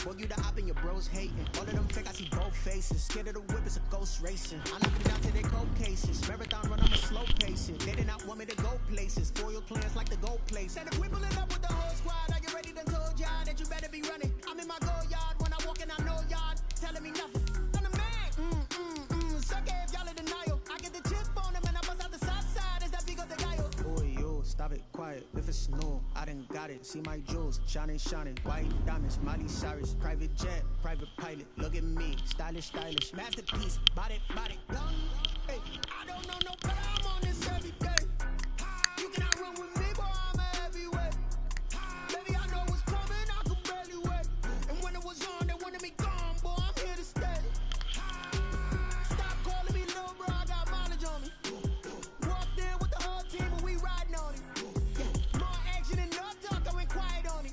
Boy, you the op and your bros hating. All of them fake, I see both faces. Scared of the whip, it's a ghost racing. I knock them down to their cold cases. Marathon run, I'm a slow pace it. They did not want me to go places. Foil plans like the go place. And if we pulling up with the whole squad, are you ready? Done told y'all that you better be running. I'm in my go yard when I walk in, I know y'all telling me nothing. I'm the man. Suck it if y'all in denial. I get the chip on them and I bust out the south side. It's that big of the guy. Boy, yo, stop it, quiet. If it's snow, I done got it. See my jewels, shining, shining. White diamonds, Miley Cyrus. Private jet, private pilot. Look at me, stylish, stylish. Masterpiece, body, body. Hey, I don't know no better. I'm on this every day. You cannot run with me, boy, I'm a heavyweight. Baby, I know what's coming, I can barely wait. And when it was on, they wanted me gone, boy, I'm here to stay. Stop calling me little bro, I got mileage on me. Walked in with the whole team and we riding on it. Yeah, more action and no talk, I went quiet on it.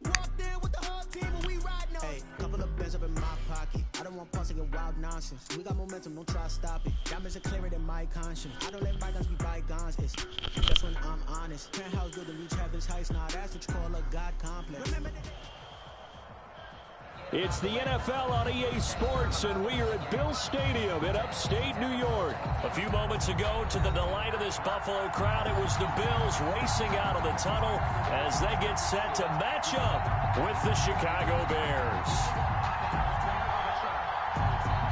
Walked in with the whole team and we riding on it. Hey, couple of bands up in my pocket. I don't want pause to get wild nonsense. We got momentum, don't try to stop it. Diamonds are clearer than my conscience. I don't let bygones be bygones. It's just when I'm honest. Penthouse good to reach heaven's heights. Now that's what you call a God complex. Remember that. It's the NFL on EA Sports, and we are at Bill Stadium in upstate New York. A few moments ago, to the delight of this Buffalo crowd, it was the Bills racing out of the tunnel as they get set to match up with the Chicago Bears.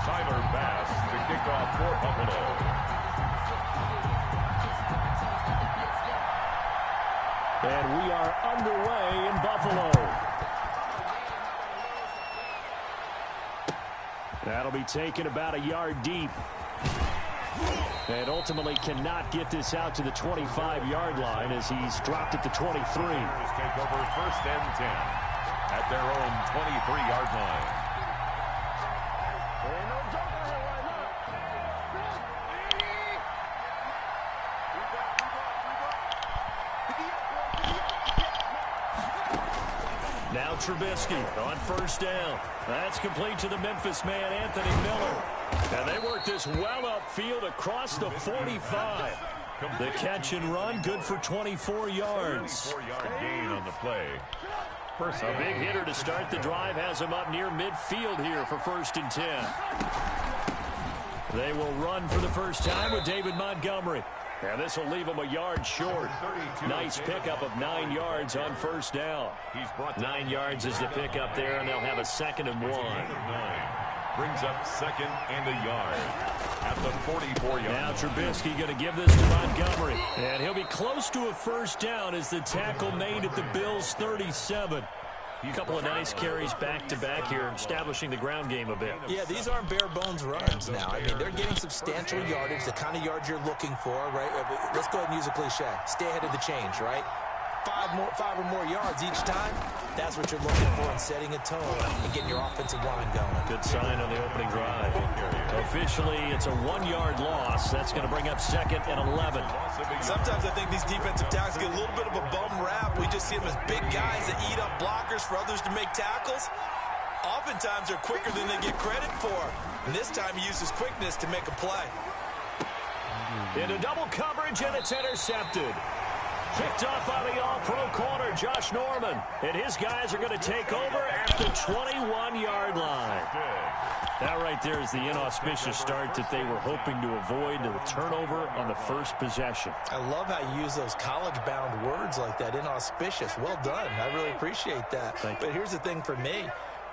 Tyler Bass to kick off for Buffalo. And we are underway in Buffalo. That'll be taken about a yard deep. And ultimately cannot get this out to the 25-yard line as he's dropped at the 23. Take over first and 10 at their own 23-yard line. Now Trubisky on first down. That's complete to the Memphis man, Anthony Miller. And they work this well upfield across the 45. The catch and run, good for 24 yards. 24-yard gain on the play. A big hitter to start the drive has him up near midfield here for first and 10. They will run for the first time with David Montgomery. And this will leave him a yard short. Nice pickup of 9 yards on first down. 9 yards is the pickup there, and they'll have a 2nd and 1. Brings up 2nd and a yard at the 44-yard. Now Trubisky going to give this to Montgomery. And he'll be close to a first down as the tackle made at the Bills' 37. A couple of nice carries back-to-back here, establishing the ground game a bit. Yeah, these aren't bare-bones runs now. I mean, they're getting substantial yardage, the kind of yards you're looking for, right? Let's go ahead and use a cliche. Stay ahead of the change, right? 5 or more yards each time, that's what you're looking for in setting a tone and getting your offensive line going. Good sign on the opening drive. Officially, it's a 1-yard loss. That's going to bring up 2nd and 11. Sometimes I think these defensive tackles get a little bit of a bum rap. We just see them as big guys that eat up blockers for others to make tackles. Oftentimes, they're quicker than they get credit for. And this time, he uses quickness to make a play. Into double coverage, and it's intercepted. Picked off by the all-pro corner, Josh Norman. And his guys are going to take over at the 21-yard line. That right there is the inauspicious start that they were hoping to avoid, the turnover on the first possession. I love how you use those college-bound words like that, inauspicious. Well done. I really appreciate that. But here's the thing for me.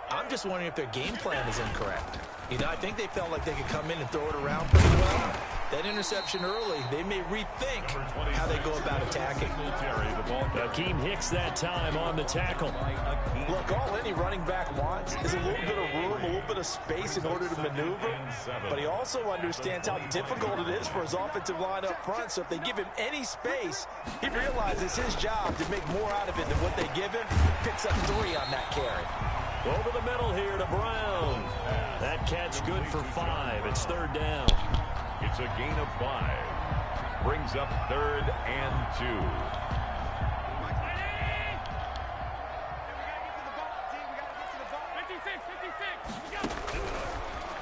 I'm just wondering if their game plan is incorrect. You know, I think they felt like they could come in and throw it around pretty well. That interception early, they may rethink how they go about attacking. Akeem Hicks that time on the tackle. Look, all any running back wants is a little bit of room, a little bit of space in order to maneuver. But he also understands how difficult it is for his offensive line up front. So if they give him any space, he realizes his job to make more out of it than what they give him. Picks up 3 on that carry. Over the middle here to Brown. That catch good for 5. It's 3rd down. It's a gain of 5. Brings up 3rd and 2.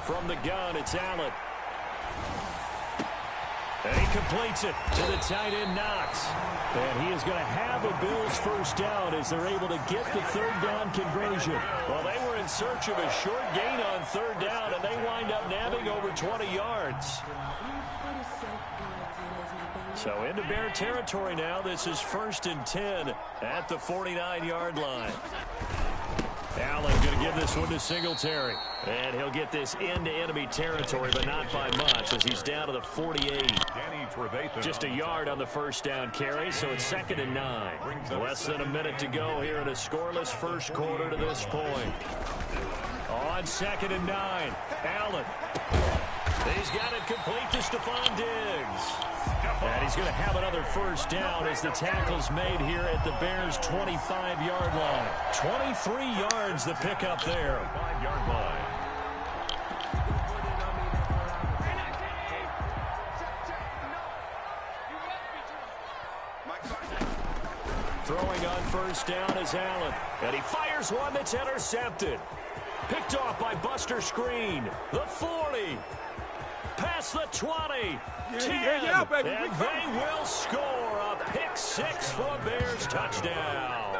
From the gun, it's Allen. And he completes it to the tight end, Knox. And he is going to have a Bills first down as they're able to get the 3rd down conversion. Well, they were in search of a short gain on 3rd down, and they wind up nabbing over 20 yards. So into Bear territory now. This is 1st and 10 at the 49-yard line. Allen going to give this one to Singletary. And he'll get this into enemy territory, but not by much as he's down to the 48. Just a yard on the first down carry, so it's 2nd and 9. Less than a minute to go here in a scoreless first quarter to this point. On 2nd and 9, Allen. He's got it complete to Stephon Diggs. And he's going to have another first down as the tackle's made here at the Bears' 25-yard line. 23 yards the pickup there. 5-yard line. Throwing on first down is Allen. And he fires one that's intercepted. Picked off by Buster Screen. The 40. Past the 20. 10. And they will score a pick-6 for a Bears touchdown.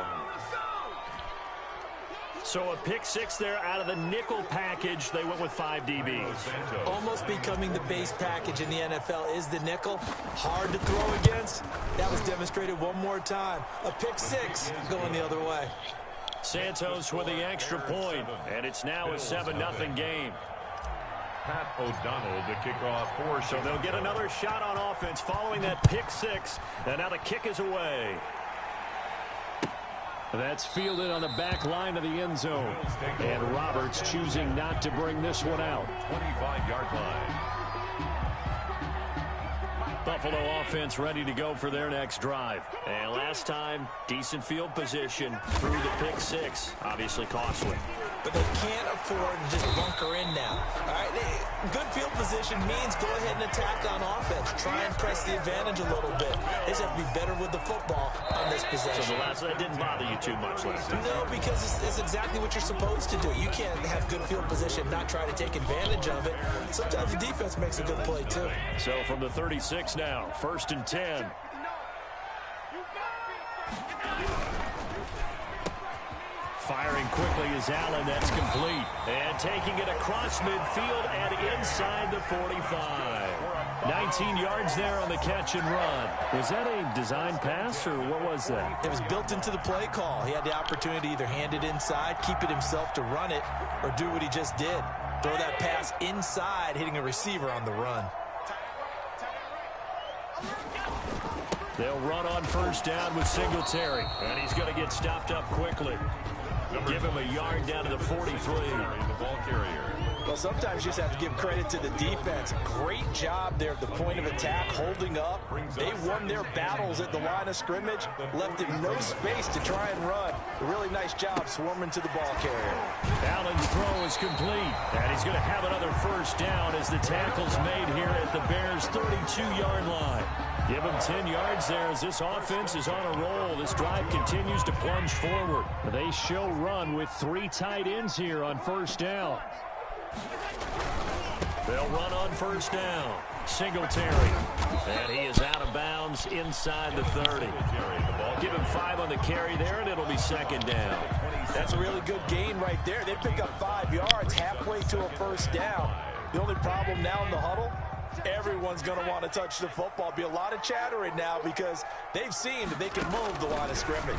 So a pick-6 there out of the nickel package. They went with 5 DBs. Almost becoming the base package in the NFL is the nickel. Hard to throw against. That was demonstrated one more time. A pick-6 going the other way. Santos with the extra point, and it's now a 7-0 game. Pat O'Donnell to kick off for. So they'll get another shot on offense following that pick-6. And now the kick is away. That's fielded on the back line of the end zone. And Roberts choosing not to bring this one out. 25-yard line. Buffalo offense ready to go for their next drive. And last time, decent field position through the pick-6. Obviously costly. But they can't afford to just bunker in now. All right, good field position means go ahead and attack on offense. Try and press the advantage a little bit. They just have to be better with the football on this possession. So that didn't bother you too much last time? No, because it's exactly what you're supposed to do. You can't have good field position and not try to take advantage of it. Sometimes the defense makes a good play, too. So from the 36 now, 1st and 10. Firing quickly is Allen. That's complete. And taking it across midfield and inside the 45. 19 yards there on the catch and run. Was that a design pass, or what was that? It was built into the play call. He had the opportunity to either hand it inside, keep it himself to run it, or do what he just did. Throw that pass inside, hitting a receiver on the run. They'll run on first down with Singletary. And he's going to get stopped up quickly. Give him a yard down to the 43. The ball carrier. Well, sometimes you just have to give credit to the defense. Great job there at the point of attack, holding up. They won their battles at the line of scrimmage, left him no space to try and run. A really nice job swarming to the ball carrier. Allen's throw is complete, and he's going to have another first down as the tackle's made here at the Bears' 32-yard line. Give him 10 yards there as this offense is on a roll. This drive continues to plunge forward. They show run with 3 tight ends here on first down. They'll run on first down. Singletary. And he is out of bounds inside the 30. Give him 5 on the carry there, and it'll be 2nd down. That's a really good gain right there. They pick up 5 yards halfway to a first down. The only problem now in the huddle, everyone's going to want to touch the football. Be a lot of chattering now because they've seen that they can move the line of scrimmage.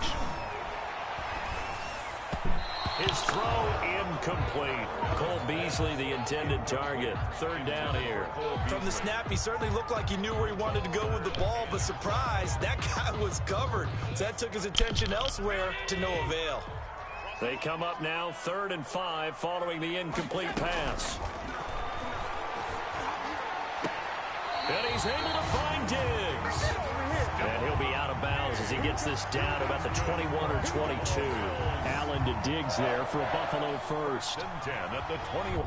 His throw incomplete. Cole Beasley, the intended target. 3rd down here. From the snap, he certainly looked like he knew where he wanted to go with the ball, but surprise, that guy was covered. So that took his attention elsewhere to no avail. They come up now 3rd and 5 following the incomplete pass. And he's able to find Diggs. And he'll be out of bounds as he gets this down about the 21 or 22. Allen to Diggs there for a Buffalo first. 10 at the 21.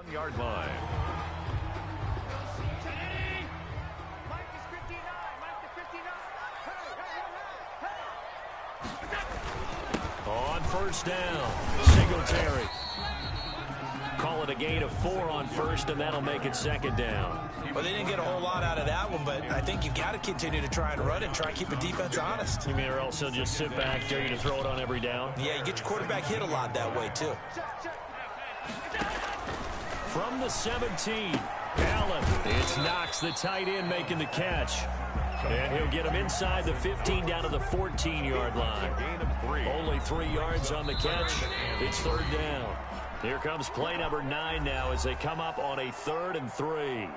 51-yard line. On first down, Singletary. Call it a gain of 4 on first, and that'll make it second down. Well, they didn't get a whole lot out of that one, but I think you've got to continue to try and run and try and keep the defense honest. You mean, or else they'll just sit back, dare you to throw it on every down? Yeah, you get your quarterback hit a lot that way, too. From the 17, Allen. It's Knox, the tight end, making the catch. And he'll get him inside the 15 down to the 14-yard line. Only 3 yards on the catch. It's third down. Here comes play number 9 now as they come up on a 3rd and 3.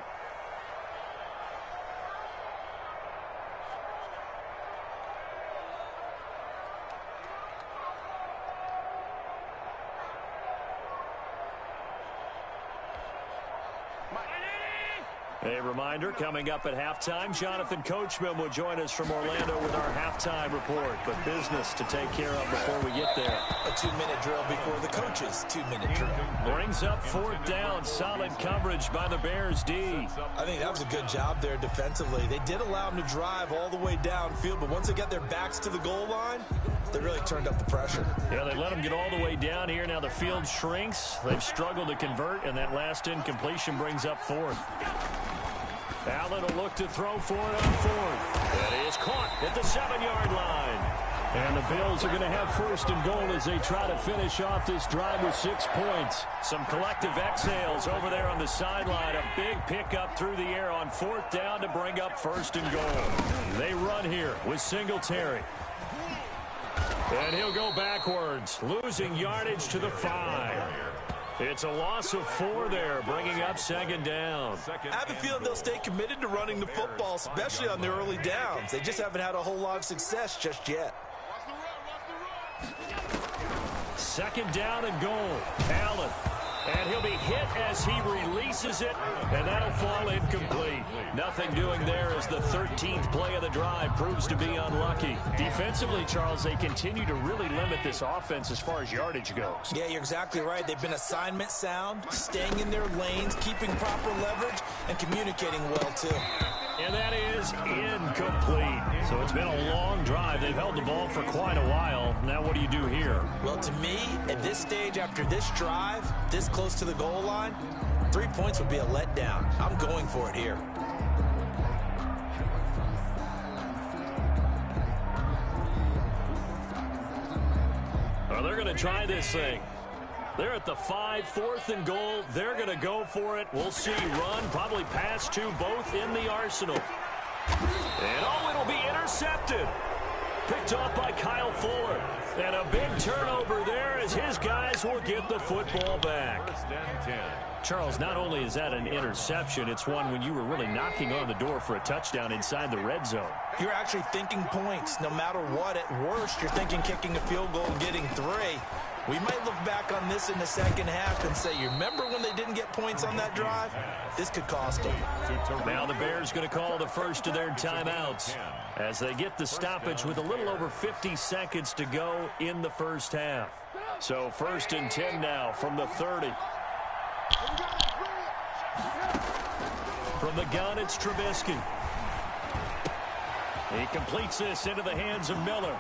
A reminder, coming up at halftime, Jonathan Coachman will join us from Orlando with our halftime report. But business to take care of before we get there. A 2-minute drill before the coaches' 2-minute drill. Brings up 4th down. Solid coverage by the Bears D. I think that was a good job there defensively. They did allow them to drive all the way downfield, but once they got their backs to the goal line, they really turned up the pressure. Yeah, they let them get all the way down here. Now the field shrinks. They've struggled to convert, and that last incompletion brings up 4th. Allen will look to throw for it on 4th. That is caught at the 7-yard line. And the Bills are going to have 1st and goal as they try to finish off this drive with 6 points. Some collective exhales over there on the sideline. A big pickup through the air on 4th down to bring up 1st and goal. They run here with Singletary. And he'll go backwards, losing yardage to the 5. It's a loss of 4 there, bringing up 2nd down. I have a feeling they'll stay committed to running the football, especially on the early downs. They just haven't had a whole lot of success just yet. 2nd down and goal. Allen. And he'll be hit as he releases it, and that'll fall incomplete. Nothing doing there as the 13th play of the drive proves to be unlucky. Defensively, Charles, they continue to really limit this offense as far as yardage goes. Yeah, you're exactly right. They've been assignment sound, staying in their lanes, keeping proper leverage, and communicating well, too. And that is incomplete. So it's been a long drive. They've held the ball for quite a while. Now what do you do here? Well, to me, at this stage, after this drive, this close to the goal line, 3 points would be a letdown. I'm going for it here. Well, they're going to try this thing. They're at the 5, 4th and goal. They're going to go for it. We'll see. Run, probably pass to both in the arsenal. And oh, it'll be intercepted. Picked off by Kyle Fuller. And a big turnover there as his guys will get the football back. Charles, not only is that an interception, it's one when you were really knocking on the door for a touchdown inside the red zone. You're actually thinking points. No matter what, at worst, you're thinking kicking a field goal and getting 3. We might look back on this in the second half and say, you remember when they didn't get points on that drive? This could cost them. Now the Bears going to call the first of their timeouts as they get the stoppage with a little over 50 seconds to go in the first half. So 1st and 10 now from the 30. From the gun, it's Trubisky. He completes this into the hands of Miller.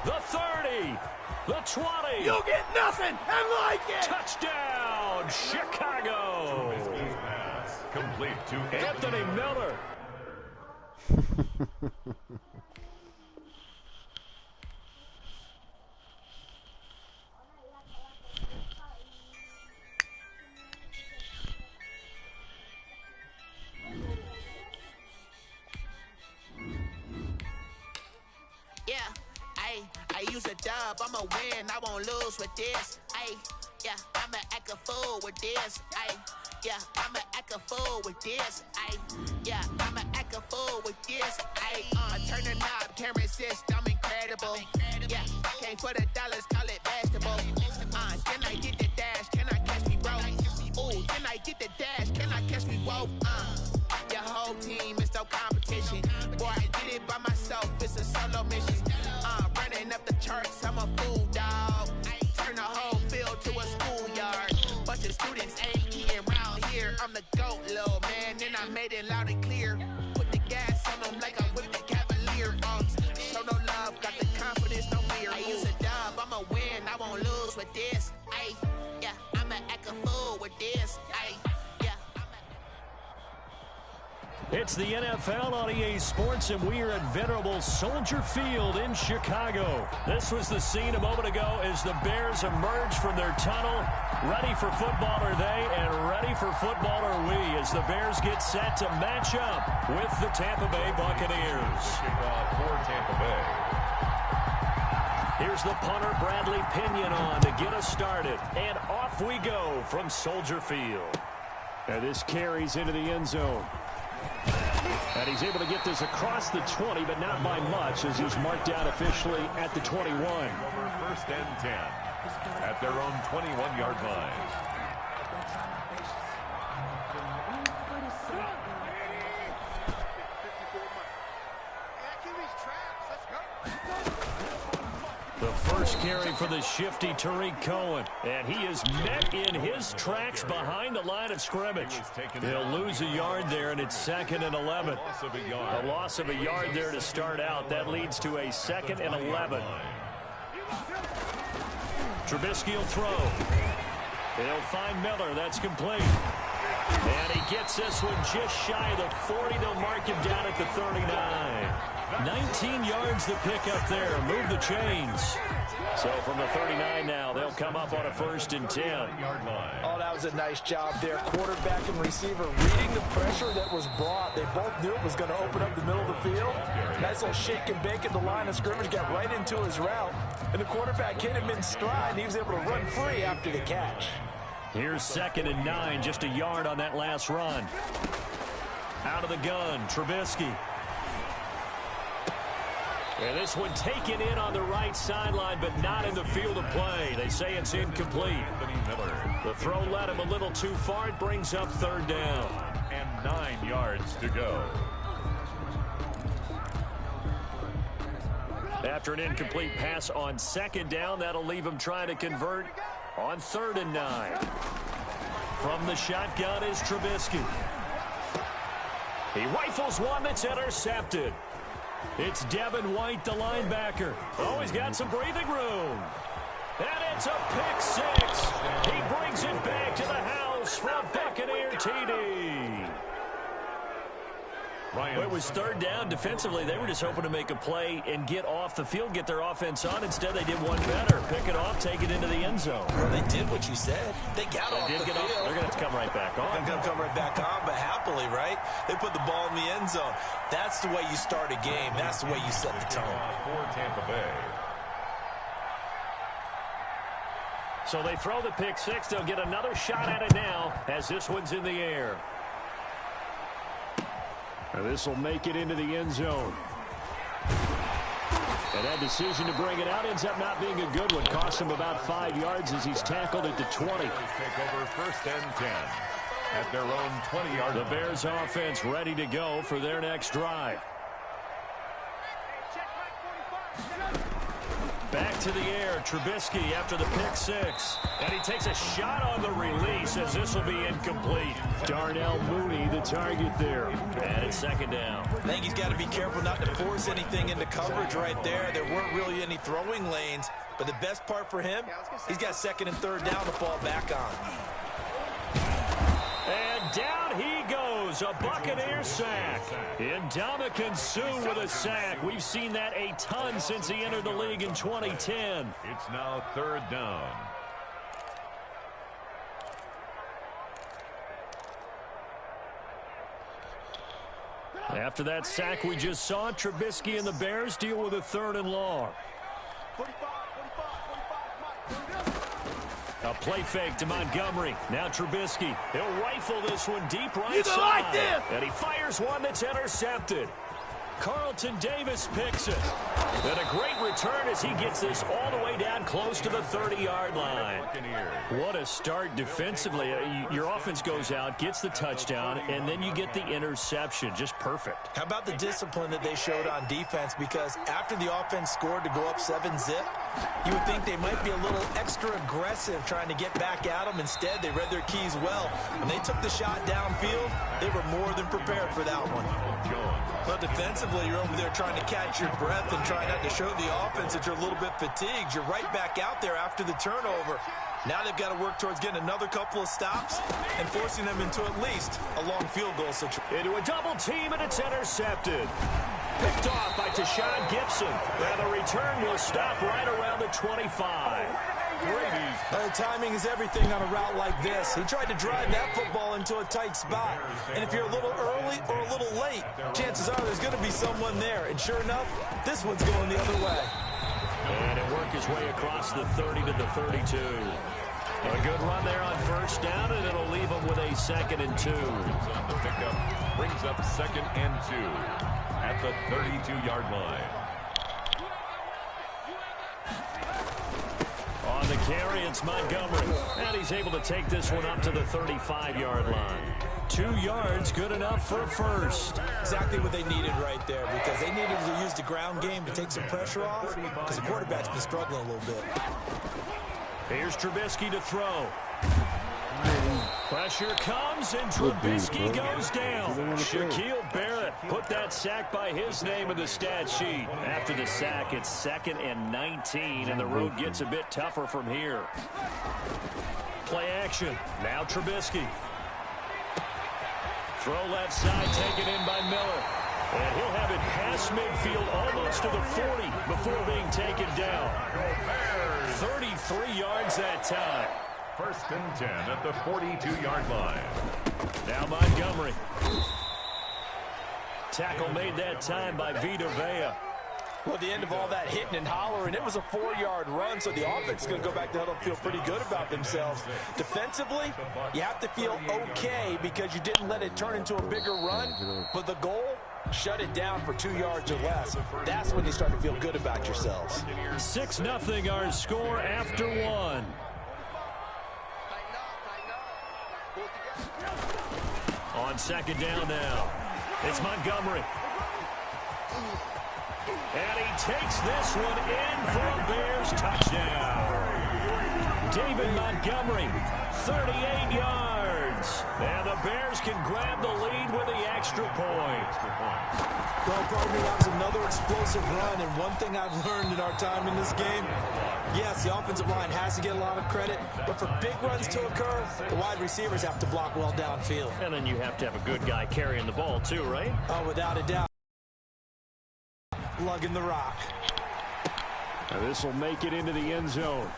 The 30. The 20. You'll get nothing and like it. Touchdown, Chicago. Complete to Anthony Miller. I use a dub, I'ma win, I won't lose with this. Yeah, I'ma act a fool with this. Yeah, I'ma act a fool with this. Yeah, I'ma act a fool with this. I turn the knob, can't resist, I'm incredible. Yeah, came for the dollars, call it basketball. Can I get the dash? Can I catch me, bro? Ooh, can I get the dash? Can I catch me, whoa? Your whole team is no competition. Boy, I did it by myself, it's a solo mission. Running up the charts, I'm a fool, dog. Turn the whole field to a schoolyard. Bunch of students ain't eating right. is. Ay, yeah. It's the NFL on EA Sports, and we are at venerable Soldier Field in Chicago. This was the scene a moment ago as the Bears emerged from their tunnel. Ready for football are they, and ready for football are we, as the Bears get set to match up with the Tampa Bay Buccaneers. Kickoff for Tampa Bay. Here's the punter, Bradley Pinion, on to get us started. And off we go from Soldier Field. And this carries into the end zone. And he's able to get this across the 20, but not by much, as he's marked down officially at the 21. Over first and 10 at their own 21-yard line. The first carry for the shifty Tariq Cohen. And he is met in his tracks behind the line of scrimmage. He'll lose a yard there, and it's 2nd and 11. A loss of a yard there to start out. That leads to a 2nd and 11. Trubisky will throw. He'll find Miller. That's complete. And he gets this one just shy of the 40. They'll mark him down at the 39. 19 yards to pick up there. Move the chains. So from the 39 now, they'll come up on a 1st and 10. Oh, that was a nice job there. Quarterback and receiver reading the pressure that was brought. They both knew it was going to open up the middle of the field. Nice little shake and bake at the line of scrimmage. Got right into his route. And the quarterback hit him in stride. And he was able to run free after the catch. Here's 2nd and 9. Just a yard on that last run. Out of the gun, Trubisky. And this one taken in on the right sideline, but not in the field of play. They say it's incomplete. The throw led him a little too far. It brings up 3rd down. And 9 yards to go. After an incomplete pass on 2nd down, that'll leave him trying to convert on 3rd and 9. From the shotgun is Trubisky. He rifles one that's intercepted. It's Devin White, the linebacker. Oh, he's got some breathing room. And it's a pick 6. He brings it back to the house for a Buccaneer TD. Well, it was 3rd down. Defensively, they were just hoping to make a play and get off the field, get their offense on. Instead, they did one better. Pick it off, take it into the end zone. Well, they did what you said. They got off the field. They're going to have to come right back on. They're going to come right back on, but happily, right? They put the ball in the end zone. That's the way you start a game. That's the way you set the tone. For Tampa Bay. So they throw the pick 6. They'll get another shot at it now as this one's in the air. And this will make it into the end zone. And that decision to bring it out ends up not being a good one. Cost him about 5 yards as he's tackled at the 20. Take over 1st and 10 at their own 20-yard line. The Bears offense ready to go for their next drive. Back to the air, Trubisky after the pick 6. And he takes a shot on the release as this will be incomplete. Darnell Mooney, the target there. And it's 2nd down. I think he's got to be careful not to force anything into coverage right there. There weren't really any throwing lanes. But the best part for him, he's got 2nd and 3rd down to fall back on. And down he goes, a Buccaneer sack. Ndamukong Suh with a sack. We've seen that a ton since he entered the league in 2010. It's now 3rd down. After that sack we just saw, Trubisky and the Bears deal with a 3rd and long. A play fake to Montgomery. Now Trubisky. He'll rifle this one deep right side. Like this. And he fires one that's intercepted. Carlton Davis picks it. And a great return as he gets this all the way down close to the 30-yard line. What a start defensively. Your offense goes out, gets the touchdown, and then you get the interception. Just perfect. How about the discipline that they showed on defense? Because after the offense scored to go up 7-zip, you would think they might be a little extra aggressive trying to get back at them. Instead, they read their keys well. When they took the shot downfield, they were more than prepared for that one. But defensively, you're over there trying to catch your breath and trying not to show the offense that you're a little bit fatigued. You're right back out there after the turnover. Now they've got to work towards getting another couple of stops and forcing them into at least a long field goal situation. Into a double team, and it's intercepted. Picked off by Tashawn Gibson. And the return will stop right around the 25. The timing is everything on a route like this. He tried to drive that football into a tight spot. And if you're a little early or a little late, chances are there's going to be someone there. And sure enough, this one's going the other way. And it worked his way across the 30 to the 32. A good run there on first down, and it'll leave him with a 2nd and 2. On the pickup, brings up 2nd and 2 at the 32-yard line. On the carry, it's Montgomery. And he's able to take this one up to the 35-yard line. 2 yards, good enough for a first. Exactly what they needed right there, because they needed to use the ground game to take some pressure off, because the quarterback's been struggling a little bit. Here's Trubisky to throw. Pressure comes, and Trubisky goes down. Shaquille Barrett put that sack by his name in the stat sheet. After the sack, it's 2nd and 19, and the road gets a bit tougher from here. Play action. Now Trubisky. Throw left side, taken in by Miller. And he'll have it past midfield, almost to the 40, before being taken down. 33 yards that time. 1st and 10 at the 42-yard line. Now Montgomery. Tackle made that time by Vita Vea. Well, at the end of all that hitting and hollering, it was a 4-yard run, so the offense is going to go back to huddle and feel pretty good about themselves. Defensively, you have to feel okay because you didn't let it turn into a bigger run, but the goal, shut it down for 2 yards or less. That's when you start to feel good about yourselves. 6-0 our score after 1. On 2nd down now, it's Montgomery. And he takes this one in for a Bears touchdown. David Montgomery, 38 yards. And the Bears can grab the lead with the extra point. Well, partner, that was another explosive run, and one thing I've learned in our time in this game, yes, the offensive line has to get a lot of credit, but for big runs to occur, the wide receivers have to block well downfield. And then you have to have a good guy carrying the ball too, right? Oh, without a doubt. Lugging the rock. Now this will make it into the end zone.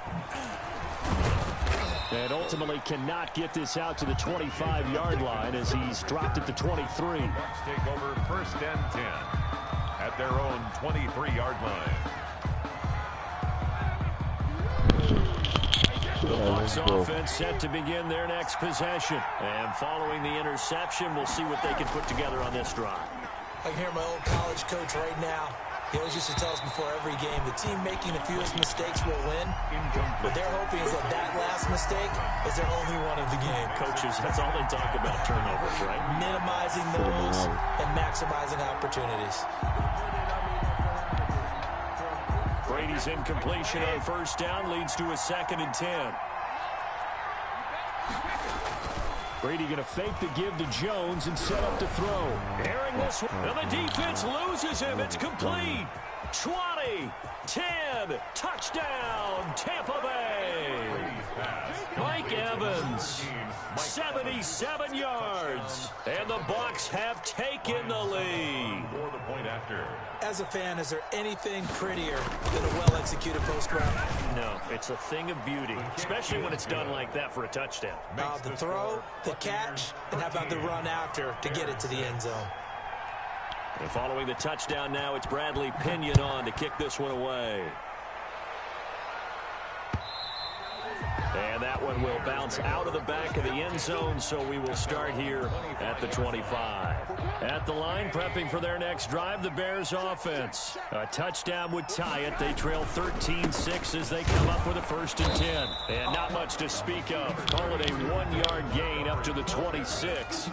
And ultimately cannot get this out to the 25-yard line as he's dropped at the 23. Bucks take over 1st and 10 at their own 23-yard line. The Bucks offense set to begin their next possession. And following the interception, we'll see what they can put together on this drive. I can hear my old college coach right now. He always used to tell us before every game, the team making the fewest mistakes will win. What they're hoping is that that last mistake is their only one of the game. Coaches, that's all they talk about, turnovers, right? Minimizing those and maximizing opportunities. Brady's incompletion on first down leads to a 2nd and 10. Brady going to fake the give to Jones and set up to throw. Airing this one. And the defense loses him. It's complete. 20, 10, touchdown, Tampa Bay. Mike Evans, 77 yards. And the Bucks have taken the lead. For the point after. As a fan, is there anything prettier than a well-executed post-route? No, it's a thing of beauty, especially when it's done like that for a touchdown. The throw, the catch, and how about the run after to get it to the end zone? And following the touchdown now, it's Bradley Pinion on to kick this one away. And that one will bounce out of the back of the end zone, so we will start here at the 25. At the line, prepping for their next drive, the Bears offense. A touchdown would tie it. They trail 13-6 as they come up with a 1st and 10. And not much to speak of. Call it a 1-yard gain up to the 26.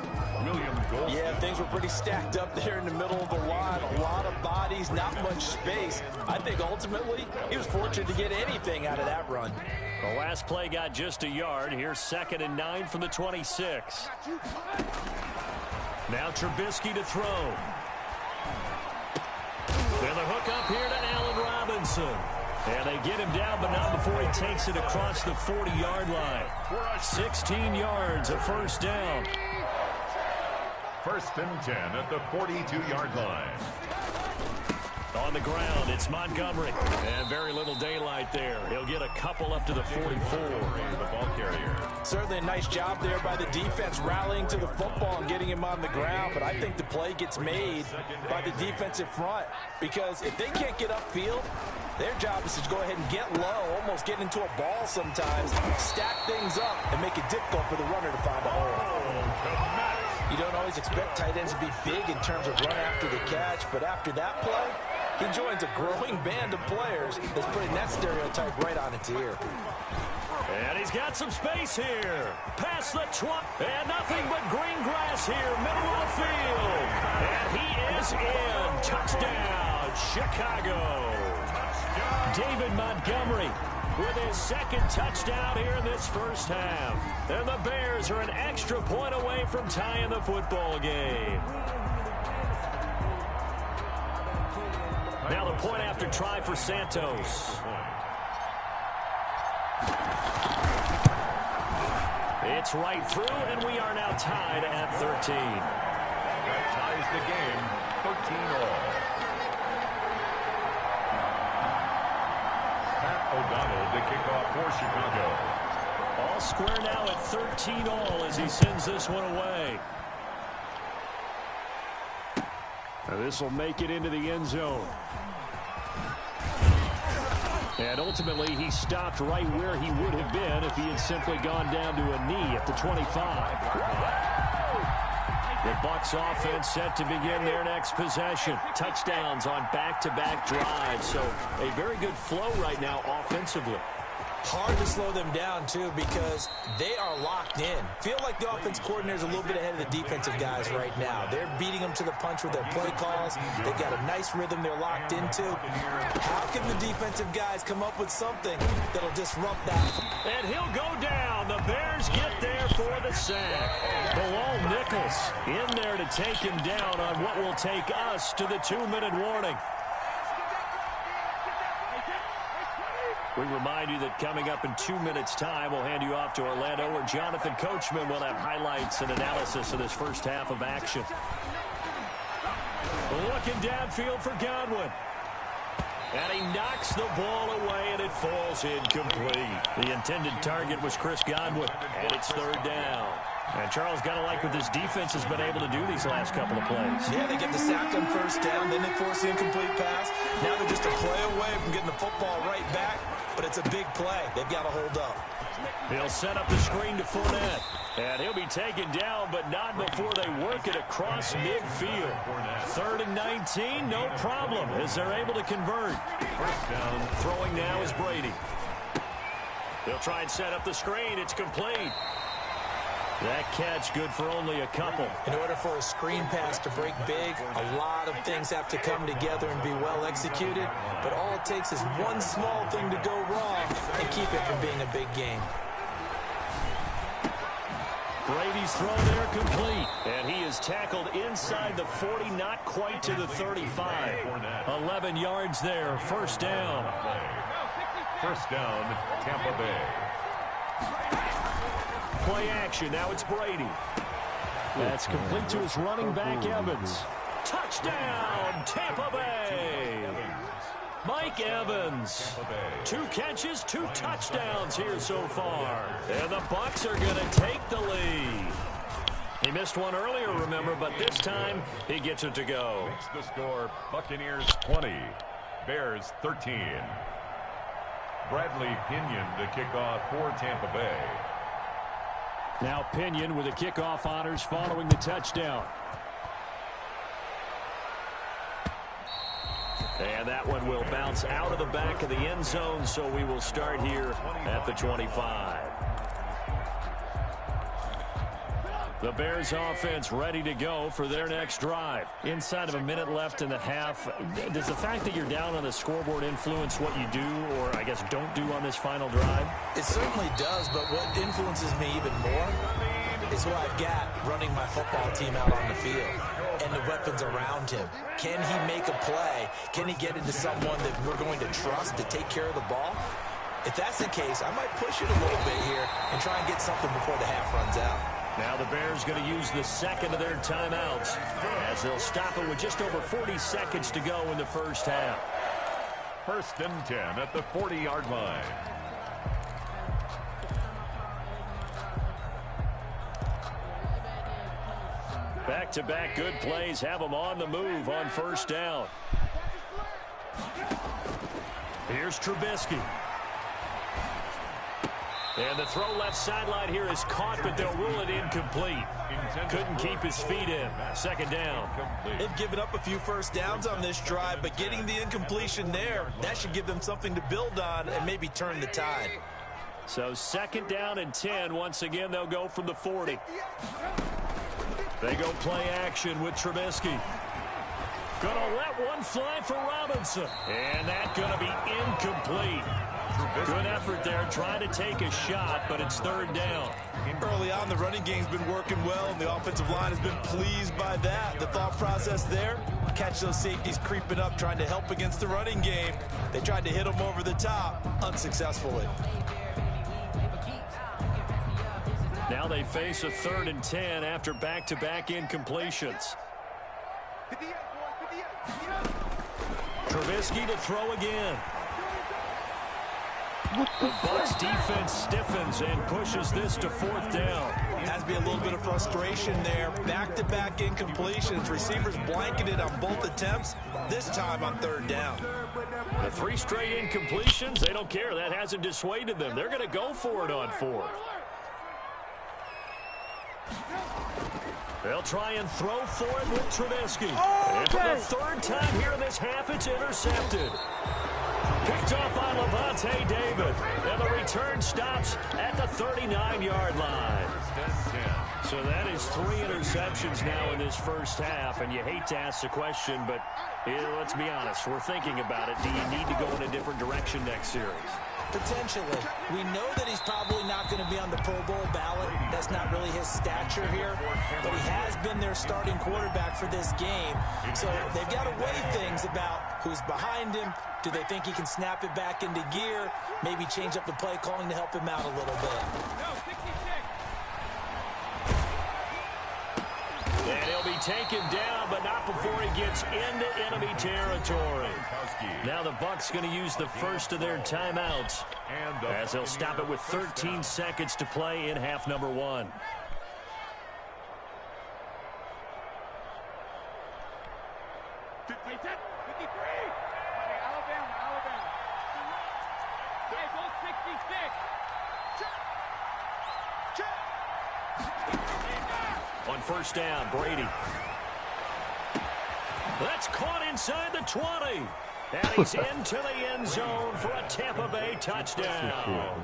Yeah, things were pretty stacked up there in the middle of the line. A lot of bodies, not much space. I think ultimately he was fortunate to get anything out of that run. The last play got just a yard. Here's 2nd and 9 from the 26. Now Trubisky to throw. And the hook up here to Allen Robinson. And they get him down, but not before he takes it across the 40-yard line. 16 yards, a first down. First and 10 at the 42-yard line. On the ground, it's Montgomery. And very little daylight there. He'll get a couple up to the 44. The ball carrier. Certainly a nice job there by the defense rallying to the football and getting him on the ground. But I think the play gets made by the defensive front. Because if they can't get upfield, their job is to go ahead and get low, almost get into a ball sometimes, stack things up, and make it difficult for the runner to find a hole. You don't always expect tight ends to be big in terms of run after the catch, but after that play, he joins a growing band of players that's putting that stereotype right on its ear. And he's got some space here. Past the 20. And nothing but green grass here, middle of the field. And he is in. Touchdown, Chicago. David Montgomery with his second touchdown here in this first half. And the Bears are an extra point away from tying the football game. Now the point after try for Santos. It's right through, and we are now tied at 13. That ties the game, 13-all. Pat O'Donnell to kick off for Chicago. All square now at 13-all as he sends this one away. Now this will make it into the end zone. And ultimately, he stopped right where he would have been if he had simply gone down to a knee at the 25. The Bucs offense set to begin their next possession. Touchdowns on back-to-back drives. So a very good flow right now offensively. Hard to slow them down, too, because they are locked in. Feel like the offense coordinator is a little bit ahead of the defensive guys right now. They're beating them to the punch with their play calls. They've got a nice rhythm they're locked into. How can the defensive guys come up with something that'll disrupt that? And he'll go down. The Bears get there for the sack. Bilal Nichols in there to take him down on what will take us to the 2-minute warning. We remind you that coming up in 2 minutes' time, we'll hand you off to Orlando, where Jonathan Coachman will have highlights and analysis of this first half of action. Looking downfield for Godwin. And he knocks the ball away, and it falls incomplete. The intended target was Chris Godwin, and it's third down. And Charles, got to like what this defense has been able to do these last couple of plays. Yeah, they get the sack on first down, then they force the incomplete pass. Now they're just a play away from getting the football right back, but it's a big play. They've got to hold up. He'll set up the screen to Fournette. And he'll be taken down, but not before they work it across midfield. 3rd and 19, no problem, as they're able to convert. First down, throwing now is Brady. They'll try and set up the screen. It's complete. That catch good for only a couple. In order for a screen pass to break big, a lot of things have to come together and be well executed. But all it takes is one small thing to go wrong and keep it from being a big game. Brady's throw there complete. And he is tackled inside the 40, not quite to the 35. 11 yards there, first down. First down, Tampa Bay. Play action, now it's Brady. That's complete to his running back, Evans. Touchdown, Tampa Bay. Mike Evans. 2 catches, 2 touchdowns here so far. And the Bucs are going to take the lead. He missed one earlier, remember, but this time he gets it to go. Makes the score, Buccaneers 20, Bears 13. Bradley Pinion to kick off for Tampa Bay. Now Pinion with the kickoff honors following the touchdown. And that one will bounce out of the back of the end zone, so we will start here at the 25. The Bears offense ready to go for their next drive. Inside of a minute left in the half, does the fact that you're down on the scoreboard influence what you do, or I guess don't do on this final drive? It certainly does, but what influences me even more is who I've got running my football team out on the field and the weapons around him. Can he make a play? Can he get into someone that we're going to trust to take care of the ball? If that's the case, I might push it a little bit here and try and get something before the half runs out. Now the Bears going to use the second of their timeouts as they'll stop it with just over 40 seconds to go in the first half. 1st and 10 at the 40-yard line. Back-to-back good plays have them on the move on first down. Here's Trubisky. And the throw left sideline here is caught, but they'll rule it incomplete. Couldn't keep his feet in. Second down. They've given up a few first downs on this drive, but getting the incompletion there, that should give them something to build on and maybe turn the tide. So 2nd down and 10. Once again, they'll go from the 40. They go play action with Trubisky. Gonna let one fly for Robinson. And that's gonna be incomplete. Good effort there trying to take a shot, but it's 3rd down. Early on, the running game's been working well, and the offensive line has been pleased by that. The thought process there, catch those safeties creeping up, trying to help against the running game. They tried to hit them over the top, unsuccessfully. Now they face a 3rd and 10 after back-to-back incompletions. Trubisky to throw again. The Bucs defense stiffens and pushes this to 4th down. Has to be a little bit of frustration there. Back-to-back incompletions. Receivers blanketed on both attempts, this time on 3rd down. The 3 straight incompletions, they don't care. That hasn't dissuaded them. They're going to go for it on 4th. They'll try and throw for it with Trubisky. And for the 3rd time here in this half, it's intercepted. Picked up by Levante David. And the return stops at the 39-yard line. So that is 3 interceptions now in this first half. And you hate to ask the question, but let's be honest. We're thinking about it. Do you need to go in a different direction next series? Potentially. We know that he's probably not going to be on the Pro Bowl ballot. That's not really his stature here. But he has been their starting quarterback for this game. So they've got to weigh things about who's behind him. Do they think he can snap it back into gear? Maybe change up the play calling to help him out a little bit. And he'll be taken down, but not before he gets into enemy territory. Now the Bucs going to use the first of their timeouts as they'll stop it with 13 seconds to play in half number 1. On first down, Brady. That's caught inside the 20. And he's into the end zone for a Tampa Bay touchdown.